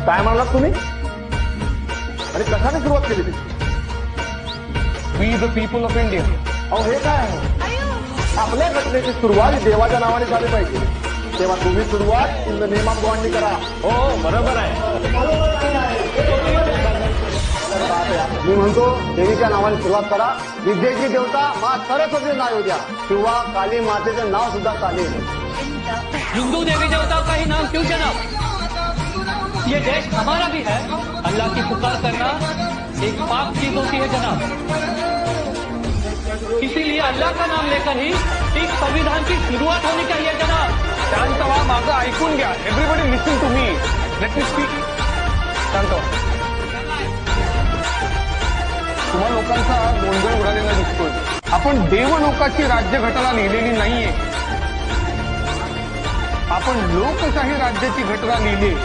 काय म्हणालात तुम्ही आणि कशाने सुरुवात केली ती? We the people of India. अहो हे काय आहे? आपल्या घटनेची सुरुवात देवाच्या नावाने झाली पाहिजे. तेव्हा तुम्ही सुरुवात इन द नेम ऑफ गॉडनी करा. हो बरोबर आहे. मी म्हणतो देवीच्या नावाने सुरुवात करा. विद्येची देवता माँ सरस्वती नाव द्या किंवा काली मातेचं नाव सुद्धा चालेल. हिंदू देवी देवताओं का ही नाम क्यों जनाब? ये देश हमारा भी है. अल्लाह की पुकार करना एक पाप चीज होती है जनाब. इसीलिए अल्लाह का नाम लेकर ही एक संविधान की शुरुआत होनी चाहिए जनाब. शांत व्हा, माझं ऐकून घ्या. Everybody listen to me. Let me speak. शांत व्हा. तुम्हा लोकांचा गोंधळ उडालेला दिसतोय. आपण देवलोकाची राज्यघटना लिहिलेली नाहीये. आपण लोकशाही राज्याची घटना लिहिली.